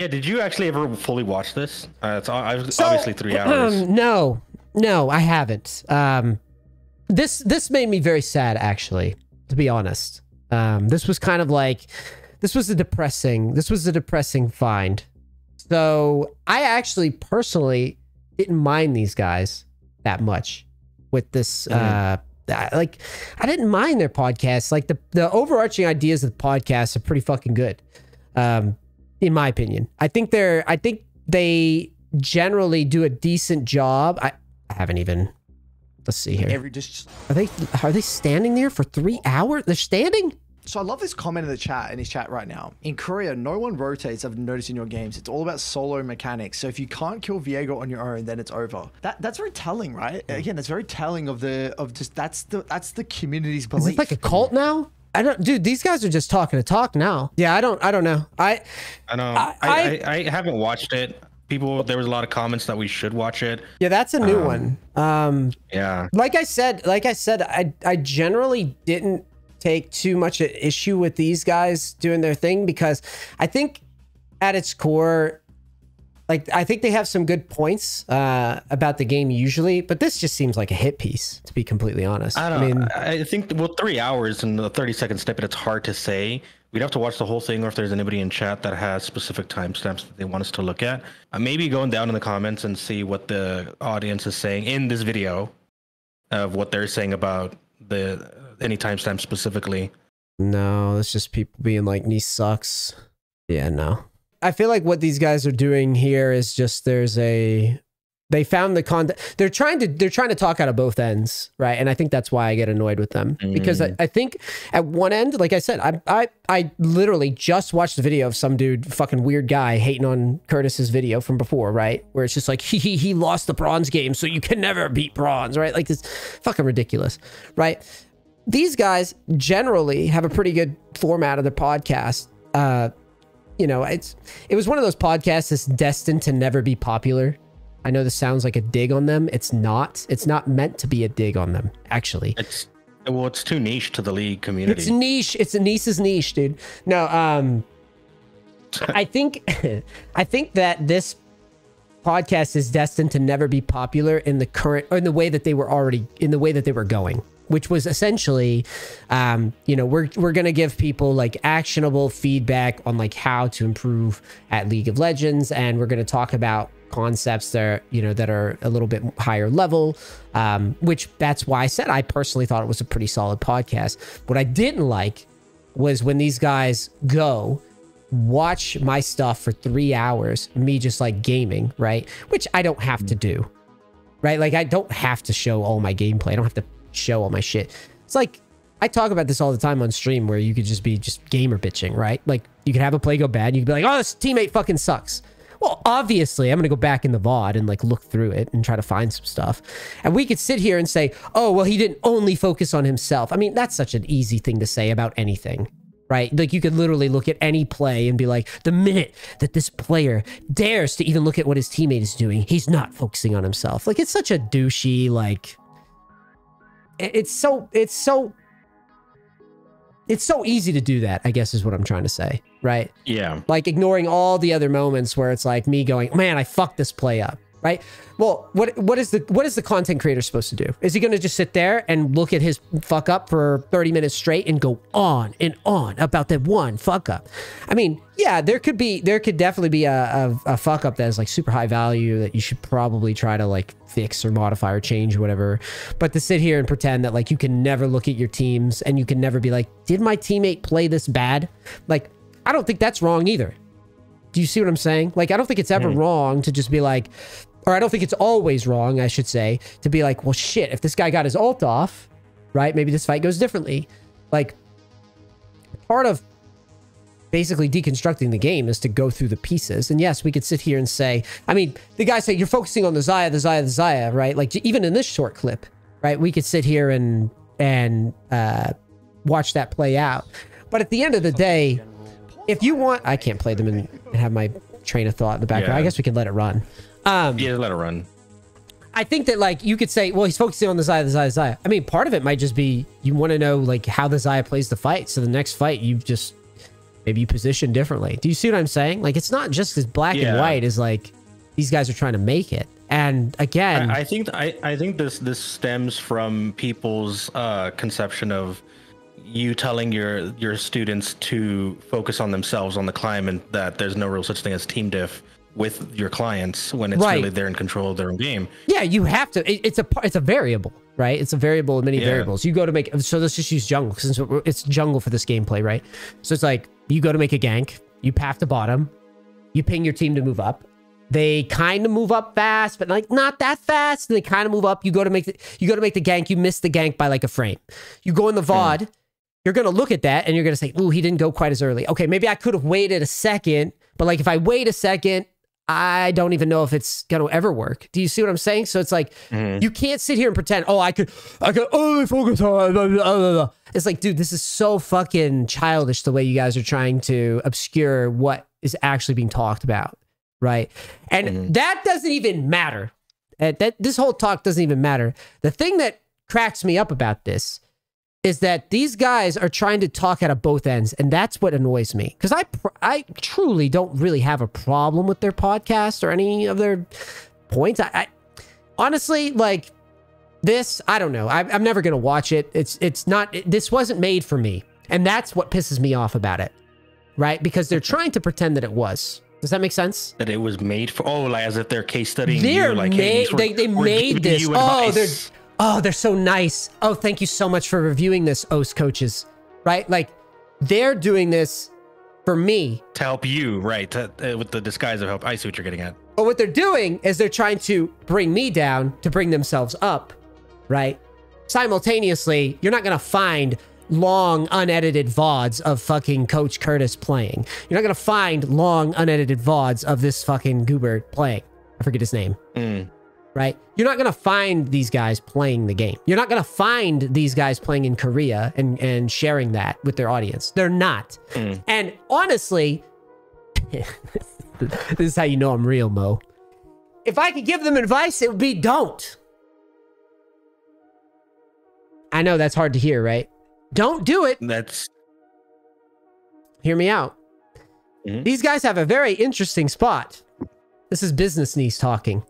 Yeah, did you actually ever fully watch this? It's obviously 3 hours. No, I haven't. This made me very sad, actually, to be honest. This was kind of like, this was a depressing find. So I actually personally didn't mind these guys that much with this. Like, I didn't mind their podcast. Like the overarching ideas of the podcast are pretty fucking good. In my opinion, I think they generally do a decent job. I haven't even, let's see here. Are they standing there for 3 hours? They're standing? So I love this comment in his chat right now. In Korea, no one rotates, I've noticed in your games. It's all about solo mechanics. So if you can't kill Viego on your own, then it's over. That's very telling, right? Again, that's very telling of that's the community's belief. Is it like a cult now? Dude, these guys are just talking to talk now. Yeah, I don't know. I haven't watched it. There was a lot of comments that we should watch it. Yeah, that's a new one. Yeah. Like I said, I generally didn't take too much issue with these guys doing their thing because I think at its core, like, I think they have some good points about the game usually, but this just seems like a hit piece, to be completely honest. I think, well, 3 hours and a 30-second snippet, it's hard to say. We'd have to watch the whole thing, or if there's anybody in chat that has specific timestamps that they want us to look at. Maybe going down in the comments and see what the audience is saying in this video of what they're saying about any timestamp specifically. No, it's just people being like, NEACE sucks. Yeah, no. I feel like what these guys are doing here is just they found the content. They're trying to talk out of both ends, right? And I think that's why I get annoyed with them because I think at one end, like I said, I literally just watched the video of some dude, fucking weird guy, hating on Curtis's video from before, right? Where it's just like he lost the bronze game, so you can never beat bronze, right? Like, it's fucking ridiculous, right? These guys generally have a pretty good format of their podcast. You know, it was one of those podcasts that's destined to never be popular. I know this sounds like a dig on them. It's not. It's not meant to be a dig on them, actually. It's too niche to the League community. It's niche. It's a NEACE's niche, dude. No, I think that this podcast is destined to never be popular in the current, or in the way that they were going, which was essentially, you know, we're going to give people like actionable feedback on like how to improve at League of Legends. And we're going to talk about concepts that are, you know, that are a little bit higher level, which that's why I said I personally thought it was a pretty solid podcast. What I didn't like was when these guys go watch my stuff for 3 hours, me just like gaming, right? Which I don't have to do, right? Like, I don't have to show all my gameplay. I don't have to show all my shit. It's like, I talk about this all the time on stream where you could just be gamer bitching, right? Like, you could have a play go bad. You could be like, oh, this teammate fucking sucks. Well, obviously, I'm going to go back in the VOD and like look through it and try to find some stuff. And we could sit here and say, oh, well, he didn't only focus on himself. I mean, that's such an easy thing to say about anything, right? Like, you could literally look at any play and be like, the minute that this player dares to even look at what his teammate is doing, he's not focusing on himself. Like, it's such a douchey, like, it's so easy to do that, I guess is what I'm trying to say, right? Yeah. Like, ignoring all the other moments where it's like me going, man, I fucked this play up, right? Well, what is the content creator supposed to do? Is he going to just sit there and look at his fuck up for 30 minutes straight and go on and on about that one fuck up? I mean, yeah, there could definitely be a fuck up that is like super high value that you should probably try to like fix or modify or change or whatever. But to sit here and pretend that like you can never look at your teams and you can never be like, did my teammate play this bad? Like, I don't think that's wrong either. Do you see what I'm saying? Like, I don't think it's ever wrong to just be like, or I don't think it's always wrong, I should say, to be like, well, shit, if this guy got his ult off, right, maybe this fight goes differently. Like, part of basically deconstructing the game is to go through the pieces. And yes, we could sit here and say, I mean, the guys say you're focusing on the Xayah, right? Like, even in this short clip, right, we could sit here and watch that play out. But at the end of the day, if you want, I can't play them and have my train of thought in the background. Yeah. I guess we could let it run. Yeah, let it run. I think that, like, you could say, well, he's focusing on the Xayah. I mean, part of it might just be you want to know, like, how the Xayah plays the fight. So the next fight, you just maybe you position differently. Do you see what I'm saying? Like, it's not just as black and white as like these guys are trying to make it. And again, I think this stems from people's conception of you telling your students to focus on themselves on the climb, and that there's no real such thing as team diff with your clients when it's really they're in control of their own game. Yeah, you have to. It's a variable, right? It's a variable of many variables. You go to make, so let's just use jungle since it's jungle for this gameplay, right? So it's like you go to make a gank, you path to bottom, you ping your team to move up. They kind of move up fast, but like not that fast. They kind of move up. You go to make the gank. You miss the gank by like a frame. You go in the VOD. You're gonna look at that and you're gonna say, "Ooh, he didn't go quite as early." Okay, maybe I could have waited a second, but like if I wait a second, I don't even know if it's gonna ever work. Do you see what I'm saying? So it's like you can't sit here and pretend, "Oh, I could only focus on." Blah, blah, blah, blah. It's like, dude, this is so fucking childish the way you guys are trying to obscure what is actually being talked about. Right. And that doesn't even matter. This whole talk doesn't even matter. The thing that cracks me up about this is that these guys are trying to talk out of both ends. And that's what annoys me. Because I truly don't really have a problem with their podcast or any of their points. I honestly, like this, I don't know. I'm never going to watch it. This wasn't made for me. And that's what pisses me off about it. Right. Because they're trying to pretend that it was. Does that make sense? That it was made for, like as if they're case studying they're you, like they made this. They're so nice. Oh, thank you so much for reviewing this, OS coaches. Right? Like they're doing this for me to help you, right? With the disguise of help. I see what you're getting at. But what they're doing is they're trying to bring me down to bring themselves up, right? Simultaneously, you're not gonna find long unedited VODs of fucking Coach Curtis playing. You're not gonna find long unedited VODs of this fucking goober playing. I forget his name. Right? You're not gonna find these guys playing the game. You're not gonna find these guys playing in Korea and sharing that with their audience. They're not. And honestly, this is how you know I'm real, Mo. If I could give them advice, it would be don't. I know that's hard to hear, right? Don't do it. Hear me out. These guys have a very interesting spot. This is business NEACE talking.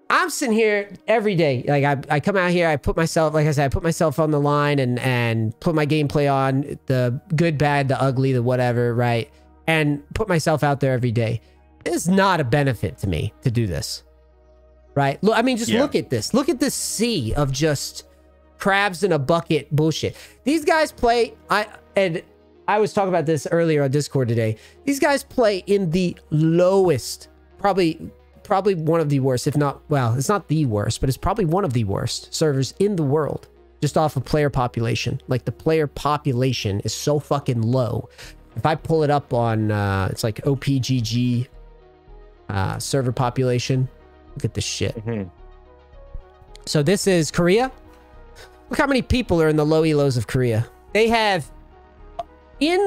I'm sitting here every day. Like I come out here, I put myself, like I said, I put myself on the line and put my gameplay on, the good, bad, the ugly, the whatever, right? And put myself out there every day. It's not a benefit to me to do this, right? Look, I mean, just look at this. Look at this sea of just crabs in a bucket bullshit. These guys play, and I was talking about this earlier on Discord today. These guys play in the lowest, probably one of the worst, if not, well, it's not the worst, but it's probably one of the worst servers in the world, just off of player population. Like the player population is so fucking low. If I pull it up on, it's like OPGG server population. Look at this shit. So this is Korea. Look how many people are in the low elos of Korea. They have, in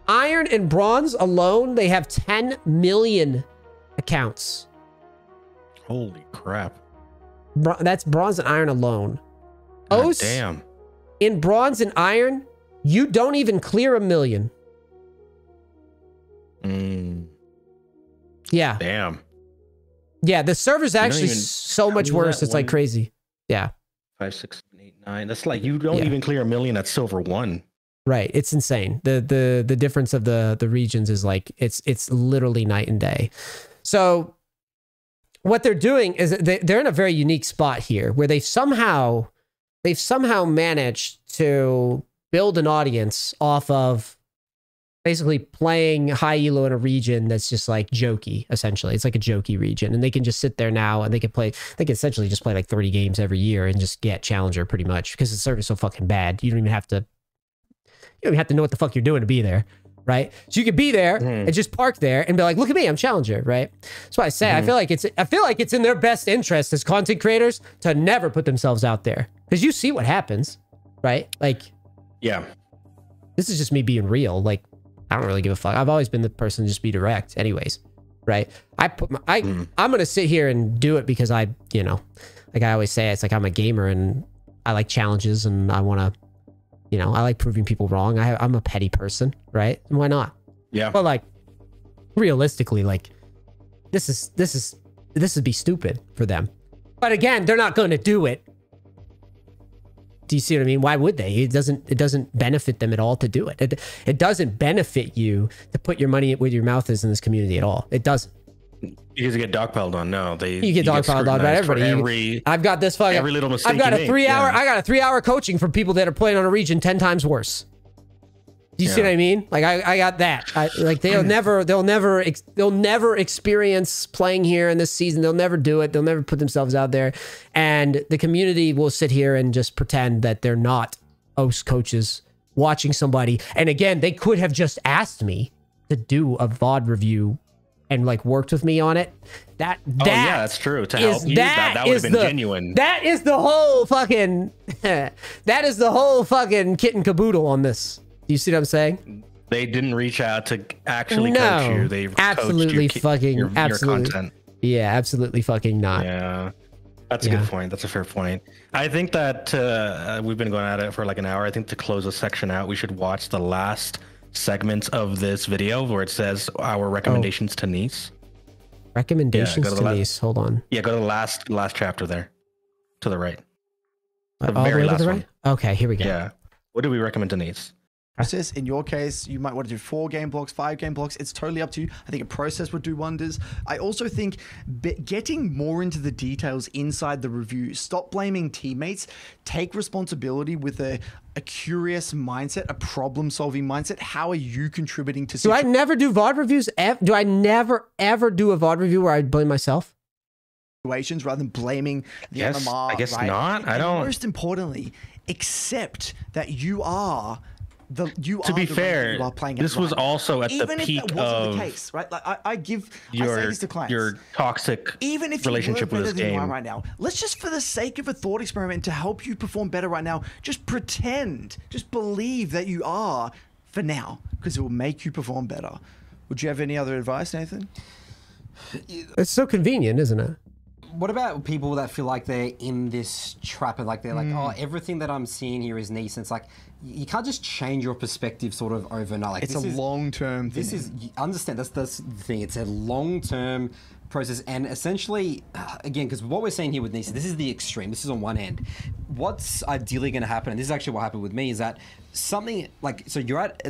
iron and bronze alone, they have 10 million accounts. Holy crap. That's bronze and iron alone. God damn. In bronze and iron, you don't even clear 1 million. Yeah. Damn. Yeah, the server's actually so much worse. It's like crazy. Yeah. 5, 6, 7, 8, 9. That's like you don't even clear 1 million at silver 1. Right. It's insane. The difference of the regions is like it's literally night and day. So what they're doing is they're in a very unique spot here where they've somehow managed to build an audience off of basically playing high elo in a region that's just like jokey, essentially. It's like a jokey region. And they can just sit there now and they can essentially just play like 30 games every year and just get challenger pretty much because the server's so fucking bad. You don't even have to know what the fuck you're doing to be there. Right? So you could be there and just park there and be like, look at me, I'm challenger, right? That's why I say I feel like it's in their best interest as content creators to never put themselves out there. Because you see what happens, right? Like, yeah. This is just me being real. Like, I don't really give a fuck. I've always been the person to just be direct anyways. Right? I'm gonna sit here and do it because I, like I always say, it's like I'm a gamer and I like challenges and I wanna You know, I like proving people wrong. I'm a petty person, right? Why not? Yeah. But like, realistically, like, this would be stupid for them. But again, they're not going to do it. Do you see what I mean? Why would they? It doesn't benefit them at all to do it. It doesn't benefit you to put your money where your mouth is in this community at all. It doesn't. Because you get dogpiled on. No, you get dogpiled on by everybody. I've got this fucking. Every little mistake. I've got a 3-hour. I got a 3-hour coaching from people that are playing on a region 10 times worse. Do you see what I mean? Like I got that. Like they'll never experience playing here in this season. They'll never do it. They'll never put themselves out there, and the community will sit here and just pretend that they're not host coaches watching somebody. And again, they could have just asked me to do a VOD review and like worked with me on it. Yeah, that's true. To help you, that would have been genuine. That is the whole fucking. That is the whole fucking kit and caboodle on this. Do you see what I'm saying? They didn't reach out to actually coach you. They absolutely coached your content. Yeah, absolutely fucking not. Yeah, that's a good point. That's a fair point. I think that we've been going at it for like an hour. I think to close this section out, we should watch the last segments of this video where it says our recommendations to NEACE. Recommendations to NEACE. Hold on. Yeah, go to the last chapter there, to the right. The very last one. Okay, here we go. Yeah. What do we recommend to NEACE? Process. In your case, you might want to do 4 game blocks, 5 game blocks. It's totally up to you. I think a process would do wonders. I also think getting more into the details inside the review, stop blaming teammates, take responsibility with a curious mindset, a problem-solving mindset. How are you contributing to... Do I never do VOD reviews? Do I never, ever do a VOD review where I blame myself? Situations rather than blaming the MMR, I guess right? not. I don't... Most importantly, accept that you are... to be fair, this was also at the peak of the case, right? Like I say this to clients. Your toxic relationship with this game right now. Let's just, for the sake of a thought experiment, to help you perform better right now, just pretend, just believe that you are for now, because it will make you perform better. Would you have any other advice, Nathan? It's so convenient, isn't it? What about people that feel like they're in this trap and like they're like, oh, everything that I'm seeing here is NEACE. And it's like, you can't just change your perspective sort of overnight. Like, it's a long-term thing. This is, understand, that's the thing. It's a long-term process. And essentially, again, because what we're saying here with NEACE, this is the extreme. This is on one end. What's ideally going to happen, and this is actually what happened with me, is that something like, so you're at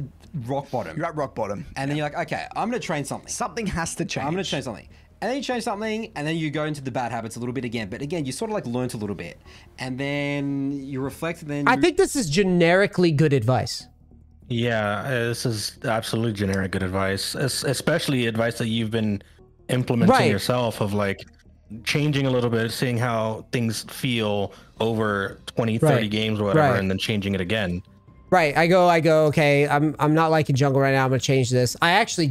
rock bottom. You're at rock bottom. And then you're like, okay, I'm going to train something. Something has to change. I'm going to change something. And then you change something, and then you go into the bad habits a little bit again. But again, you sort of like learnt a little bit. And then you reflect, and then... I think this is generically good advice. Yeah, this is absolutely generic good advice. Especially advice that you've been implementing yourself, of like changing a little bit, seeing how things feel over 20, 30 games or whatever, and then changing it again. Right. I go, okay, I'm not liking jungle right now. I'm going to change this. I actually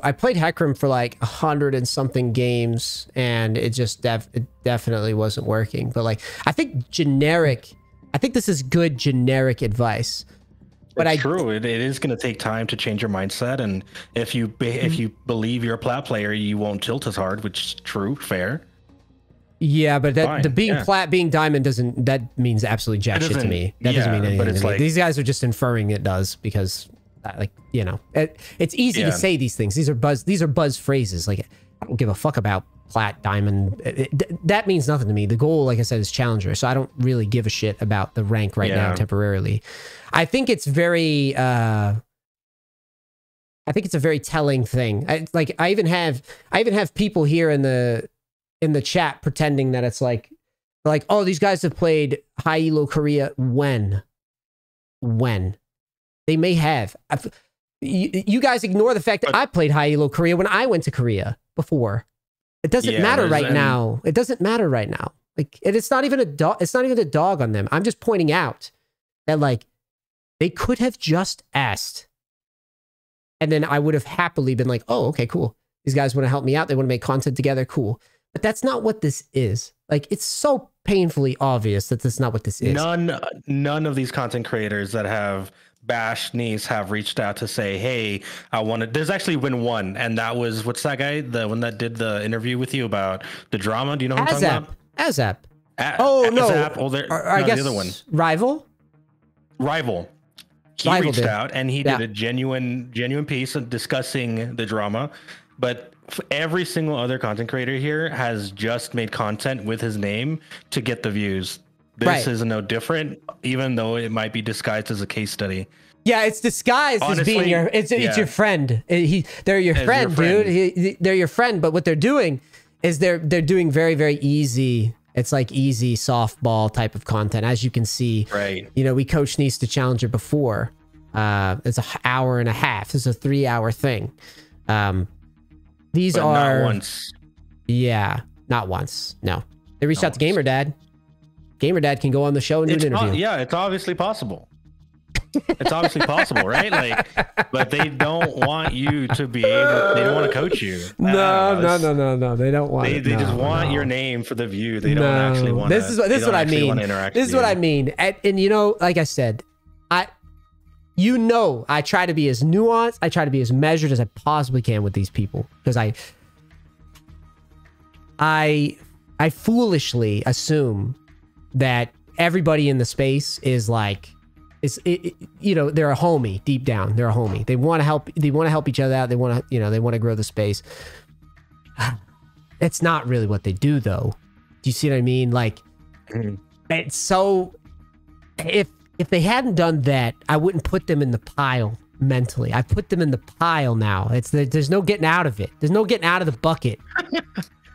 I played Hecarim for like 100 and something games, and it just it definitely wasn't working. But like, I think this is good generic advice. But it's true. It is going to take time to change your mindset. And if you believe you're a plat player, you won't tilt as hard, which is true, fair. Yeah, but being plat, being diamond that means absolutely jack shit to me. That doesn't mean anything but it's to me. like, these guys are just inferring it does, because like, you know, it's easy to say these things. These are buzz phrases. Like, I don't give a fuck about plat, diamond. That means nothing to me. The goal, like I said, is challenger. So I don't really give a shit about the rank right now temporarily. I think it's very I think it's a very telling thing. I even have people here in the chat pretending that it's like, oh, these guys have played high elo Korea. When they may have. You guys ignore the fact that I played high elo Korea when I went to Korea before. It doesn't matter right now. It doesn't matter right now. Like, it's not even a dog. It's not even a dog on them. I'm just pointing out that like they could have just asked, and then I would have happily been like, oh, okay, cool. These guys want to help me out. They want to make content together. Cool. But that's not what this is. Like, it's so painfully obvious that that's not what this is. None of these content creators that have bashed NEACE have reached out to say, hey, I want to... There's actually been one, and that was... What's that guy? The one that did the interview with you about the drama? Do you know who I'm talking about? Azap. Oh, no. Azap. Oh, I guess the other one. Rival? Rival. He Rival reached did. out and he Yeah. did a genuine piece of discussing the drama. But every single other content creator here has just made content with his name to get the views. This Right. is no different, even though it might be disguised as a case study. Yeah, it's disguised as being Honestly, your it's your friend. They're your As friend, your friend. dude. They're your friend, but what they're doing is they're doing very, very easy. It's like easy softball type of content, as you can see. Right. You know, we coached NEACE to Challenger before. It's an hour and a half. It's a 3-hour thing. These But are not once. Yeah, not once. No, they reached Not out to Gamer Dad. Gamer Dad can go on the show and do an interview. Yeah, it's obviously possible. It's obviously possible, right? Like, but they don't want you to be able. They don't want to coach you. No. They don't want. They just want your name for the view. They don't actually want. This is what I mean. This is what I mean. And you know, like I said, I try to be as nuanced. I try to be as measured as I possibly can with these people because I foolishly assume that everybody in the space is like. You know, they're a homie deep down. They're a homie. They want to help. They want to help each other out. They want to, you know, they want to grow the space. It's not really what they do, though. Do you see what I mean? Like, it's so. If they hadn't done that, I wouldn't put them in the pile mentally. I put them in the pile now. There's no getting out of it. There's no getting out of the bucket.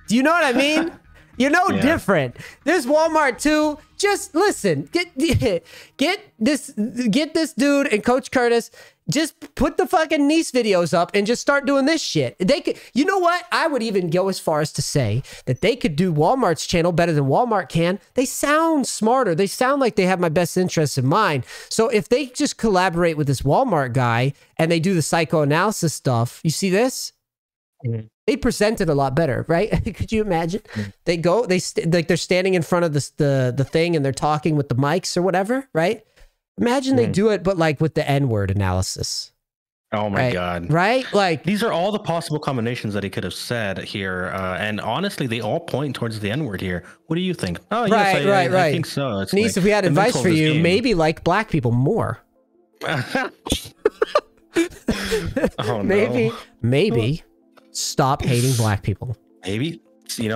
Do you know what I mean? You know, different. There's Walmart too. Just listen. Get this dude and Coach Curtis. Just put the fucking NEACE videos up and just start doing this shit. They could. You know what? I would even go as far as to say that they could do Walmart's channel better than Walmart can. They sound smarter. They sound like they have my best interests in mind. So if they just collaborate with this Walmart guy and they do the psychoanalysis stuff, you see this? They present it a lot better, right? Could you imagine? They go, they're standing in front of the thing and they're talking with the mics or whatever, right? Imagine they do it, but like with the N-word analysis. Oh my right? God. Right? Like these are all the possible combinations that he could have said here. And honestly, they all point towards the N-word here. What do you think? Oh, yes, right. I think so. It's NEACE, if we had the advice mental for of this you, game. maybe like black people more. Oh, Maybe stop hating black people. Maybe,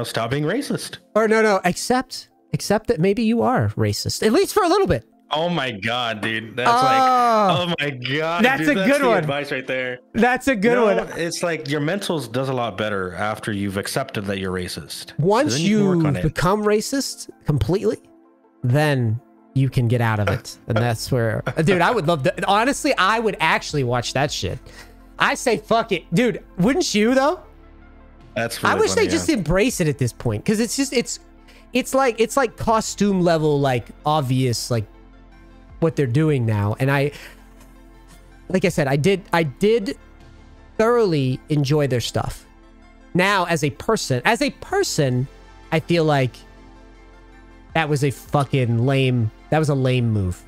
stop being racist. Or no, accept that maybe you are racist, at least for a little bit. Oh my God, dude. That's oh my God. That's dude, a good one. Advice right there. That's a good one. It's like your mentals does a lot better after you've accepted that you're racist. Once then you can work on you it. become racist completely, then you can get out of it. And that's where, dude, I would love to. Honestly, I would actually watch that shit. I say, fuck it. Dude, wouldn't you though? That's I really wish funny, they just embrace it at this point. Cause it's like costume level, like obvious, like what they're doing now. And like I said, I did thoroughly enjoy their stuff. Now, as a person, I feel like that was a fucking lame. That was a lame move.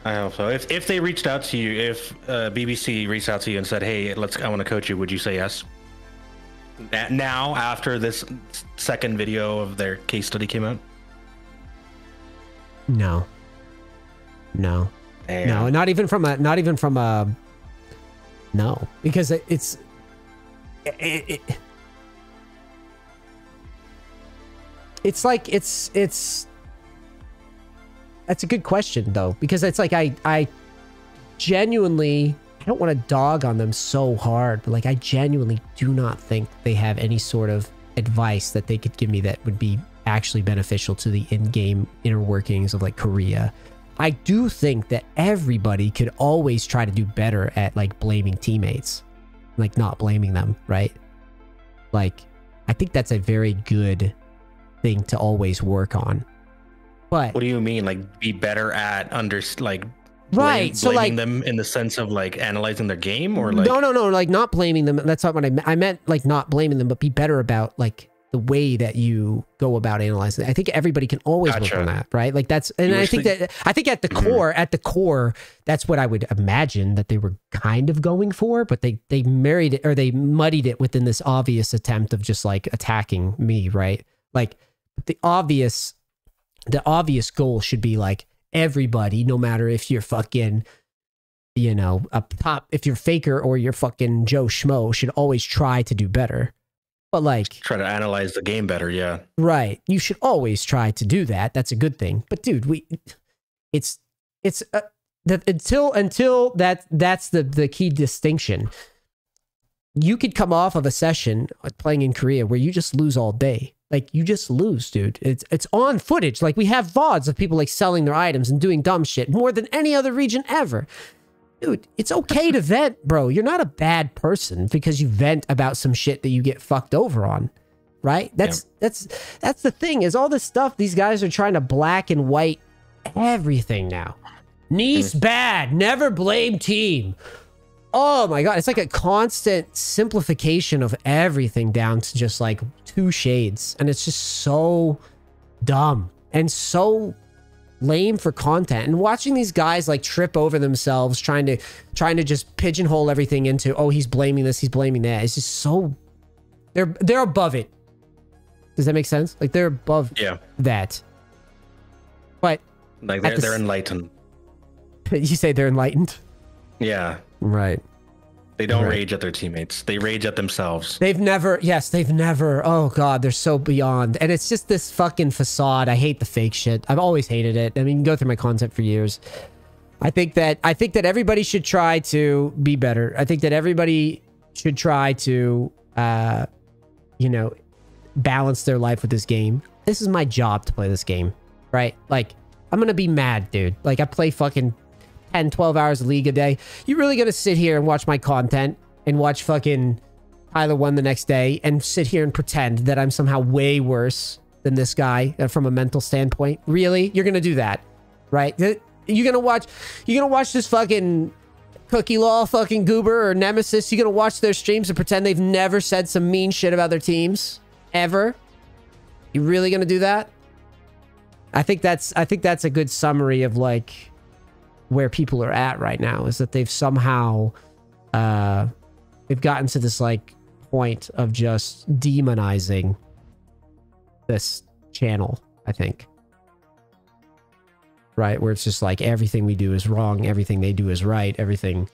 I hope so. If they reached out to you, if BBC reached out to you and said, "Hey, I want to coach you," would you say yes? Now, after this second video of their case study came out? No, Damn. not even from a. No, because it's like that's a good question though, because it's like I genuinely, I don't want to dog on them so hard, but like I genuinely do not think they have any sort of advice that they could give me that would be actually beneficial to the in-game inner workings of like Korea. I do think that everybody could always try to do better at like blaming teammates, like not blaming them, right? Like I think that's a very good thing to always work on. But What do you mean? Like be better at right, so blaming like them in the sense of like analyzing their game, or like no, like not blaming them. That's not what I meant. I meant like not blaming them, but be better about like the way that you go about analyzing. I think everybody can always work Gotcha. on that, right? Like that's, and You I wish think they- that I think at the core, that's what I would imagine that they were kind of going for, but they married it, or they muddied it within this obvious attempt of just like attacking me, right? Like the obvious goal should be like everybody, no matter if you're fucking, you know, up top, if you're Faker or you're fucking Joe Schmo, should always try to do better. But like, try to analyze the game better. Yeah. Right. You should always try to do that. That's a good thing. But dude, it's until that's the key distinction. You could come off of a session playing in Korea where you just lose all day. Like, you just lose, dude. It's on footage. Like, we have VODs of people like selling their items and doing dumb shit more than any other region ever. Dude, it's okay to vent, bro. You're not a bad person because you vent about some shit that you get fucked over on, right? That's the thing, is all this stuff, these guys are trying to black and white everything now. NEACE bad, never blame team. Oh my God, it's like a constant simplification of everything down to just like 2 shades. And it's just so dumb and so lame for content. And watching these guys like trip over themselves trying to just pigeonhole everything into, oh, he's blaming this, he's blaming that. It's just so, they're above it. Does that make sense? Like, they're above that. But like they're enlightened. You say they're enlightened? Yeah. Right. They don't rage at their teammates. They rage at themselves. They've never, oh God, they're so beyond. And it's just this fucking facade. I hate the fake shit. I've always hated it. I mean, you can go through my content for years. I think that everybody should try to be better. I think that everybody should try to, you know, balance their life with this game. This is my job to play this game, right? Like, I'm gonna be mad, dude. Like, I play fucking 10, 12 hours of League a day. You really gonna sit here and watch my content and watch fucking Tyler 1 the next day and sit here and pretend that I'm somehow way worse than this guy from a mental standpoint? Really? You're gonna do that, right? You're gonna watch this fucking Cookie Law fucking Goober or Nemesis. You're gonna watch their streams and pretend they've never said some mean shit about their teams ever? You really gonna do that? I think that's a good summary of like where people are at right now, is that they've somehow they've gotten to this like point of just demonizing this channel, I think. Right, where it's just like everything we do is wrong, everything they do is right, everything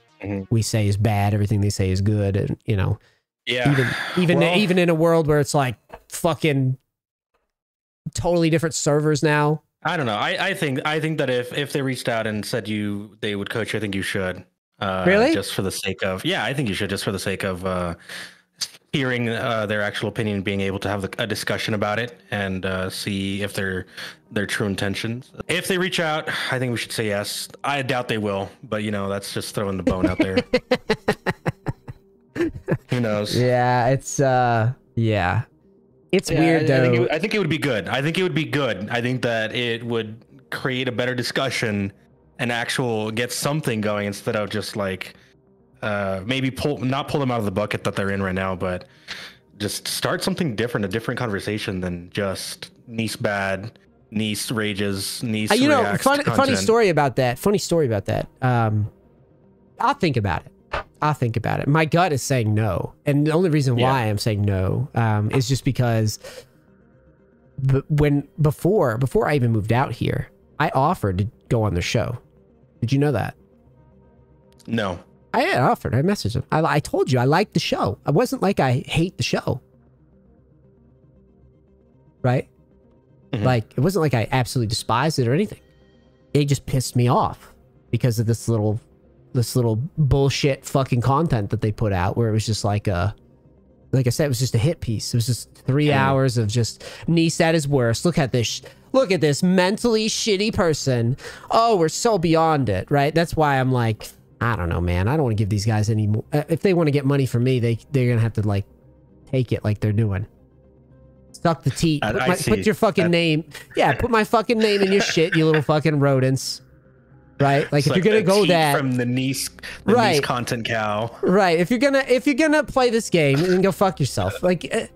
we say is bad, everything they say is good, and you know, even in a world where it's like fucking totally different servers now. I don't know. I think that if they reached out and said they would coach you, I think you should. Really? Just for the sake of, I think you should, just for the sake of hearing their actual opinion and being able to have a discussion about it and see if their true intentions. If they reach out, I think we should say yes. I doubt they will, but you know, that's just throwing the bone out there. Who knows? Yeah, it's It's weird though. I think it would be good. I think that it would create a better discussion and get something going instead of just like maybe not pull them out of the bucket that they're in right now, but just start something different, a different conversation than just NEACE bad, NEACE rages, NEACE you know, reacts funny story about that. I'll think about it. My gut is saying no. And the only reason why I'm saying no is just because before I even moved out here, I offered to go on the show. Did you know that? No. I offered. I messaged him. I told you I liked the show. I wasn't like I hate the show. Right? Mm-hmm. Like, it wasn't like I absolutely despised it or anything. It just pissed me off because of this little bullshit fucking content that they put out, where it was just like I said, it was just a hit piece. It was just 3 hours of just NEACE at his worst. Look at this mentally shitty person. Oh, we're so beyond it, right? That's why I'm like, I don't know, man. I don't want to give these guys any more. If they want to get money from me, they're gonna have to like take it like they're doing. Suck the teat. Put your fucking name. Yeah, put my fucking name in your shit, you little fucking rodents. Right? Like, if you're gonna go that from the NEACE content cow. Right. If you're gonna play this game, then go fuck yourself. Like,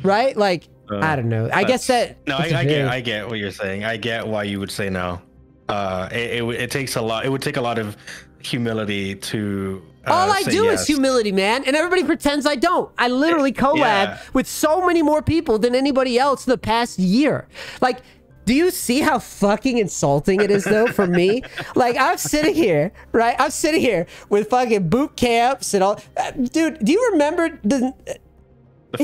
right? Like, I don't know. I guess that. No, I get what you're saying. I get why you would say no. It takes a lot. It would take a lot of humility to. All I do is humility, man, and everybody pretends I don't. I literally collab with so many more people than anybody else the past year. Like, Do you see how fucking insulting it is though for me? Like I'm sitting here, right? I'm sitting here with fucking boot camps and all. Dude, do you remember the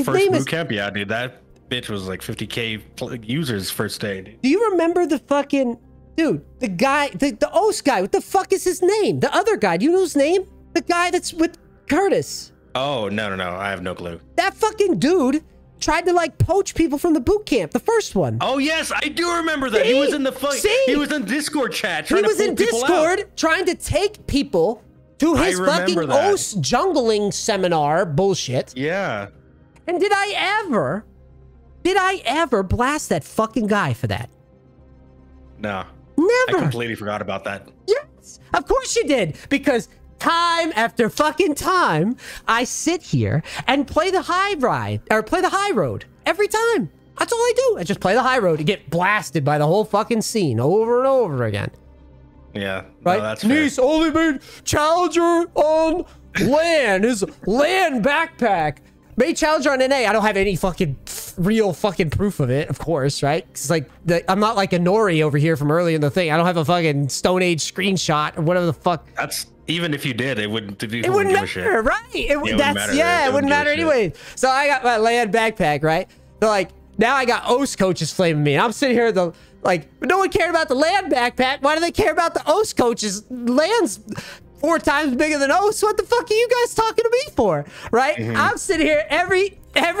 first boot camp? Yeah, dude, that bitch was like 50K users first day. Dude. Do you remember the fucking dude? The guy, the OS guy. What the fuck is his name? The other guy. Do you know his name? The guy that's with Curtis. Oh no, I have no clue. That fucking dude tried to like poach people from the boot camp, the first one. Oh yes, I do remember that. See? He was in the fight. See? He was in Discord chat. He was in Discord trying to take people to his fucking OS jungling seminar bullshit. Yeah. And did I ever blast that fucking guy for that? No. Never. I completely forgot about that. Yes, of course you did, because time after fucking time, I sit here and play the high road every time. That's all I do. I just play the high road to get blasted by the whole fucking scene over and over again. Yeah, right. No, that's NEACE only made Challenger on LAN. His LAN backpack made Challenger on NA. I don't have any fucking real fucking proof of it, of course, right? It's like I'm not like a Nori over here from early in the thing. I don't have a fucking Stone Age screenshot or whatever the fuck. That's even if you did, it wouldn't. It wouldn't matter, right? It wouldn't matter anyway. So I got my LAN backpack, right? So like now I got OS coaches flaming me. And I'm sitting here but no one cared about the LAN backpack. Why do they care about the OS coaches? LAN's 4 times bigger than OS. What the fuck are you guys talking to me for? Right? Mm-hmm. I'm sitting here every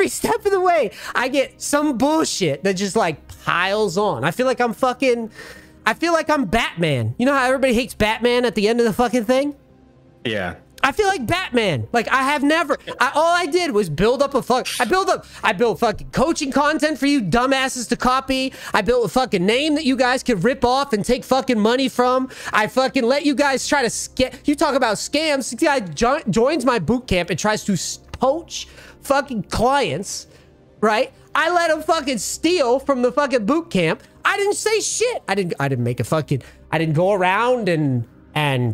step of the way. I get some bullshit that just like piles on. I feel like I'm Batman. You know how everybody hates Batman at the end of the fucking thing? Yeah. I feel like Batman. Like I have never. All I did was build up I built fucking coaching content for you dumbasses to copy. I built a fucking name that you guys could rip off and take fucking money from. I fucking let you guys try to scam. You talk about scams. This guy joins my boot camp and tries to poach fucking clients, right? I let him fucking steal from the fucking boot camp. I didn't say shit. I didn't make a fucking. I didn't go around and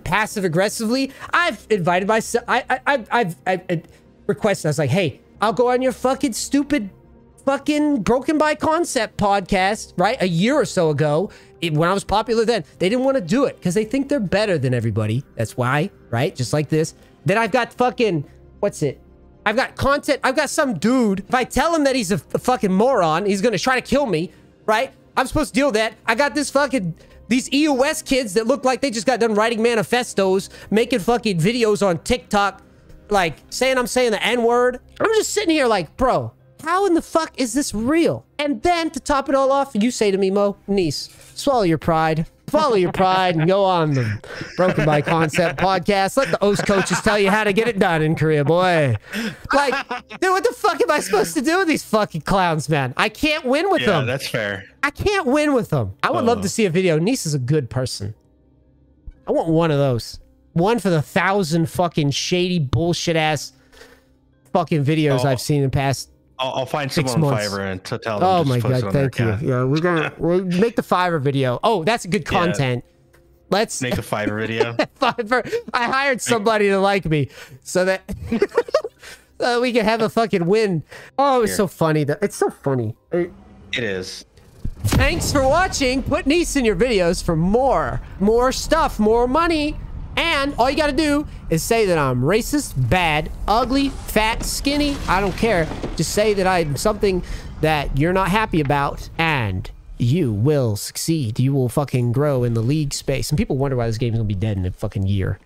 passive aggressively. I've invited myself. I've requested. I was like, hey, I'll go on your fucking stupid fucking Broken by Concept podcast, right? A year or so ago, when I was popular then, they didn't want to do it because they think they're better than everybody. That's why, right? Just like this. Then I've got fucking, what's it? I've got content. I've got some dude. If I tell him that he's a fucking moron, he's going to try to kill me, right? I'm supposed to deal with that. I got these EOS kids that look like they just got done writing manifestos, making fucking videos on TikTok, like saying I'm saying the N-word. I'm just sitting here like, bro, how in the fuck is this real? And then to top it all off, you say to me, Mo, NEACE, swallow your pride. Follow your pride and go on the Broken by Concept podcast. Let the OS coaches tell you how to get it done in Korea, boy. Like, dude, what the fuck am I supposed to do with these fucking clowns, man? I can't win with them. Yeah, that's fair. I can't win with them. I would love to see a video. NEACE is a good person. I want one of those. One for the 1,000 fucking shady bullshit ass fucking videos I've seen in the past. I'll find someone on Fiverr and to tell them. Oh my god, thank you. Yeah, we'll make the Fiverr video. Oh, that's good content. Let's make the Fiverr video. Fiverr. I hired somebody to like me so that we can have a fucking win. Oh, it's so funny. It's so funny. It is. Thanks for watching. Put NEACE in your videos for more stuff, more money. And all you gotta do is say that I'm racist, bad, ugly, fat, skinny. I don't care. Just say that I'm something that you're not happy about, and you will succeed. You will fucking grow in the league space. And people wonder why this game is gonna be dead in a fucking year.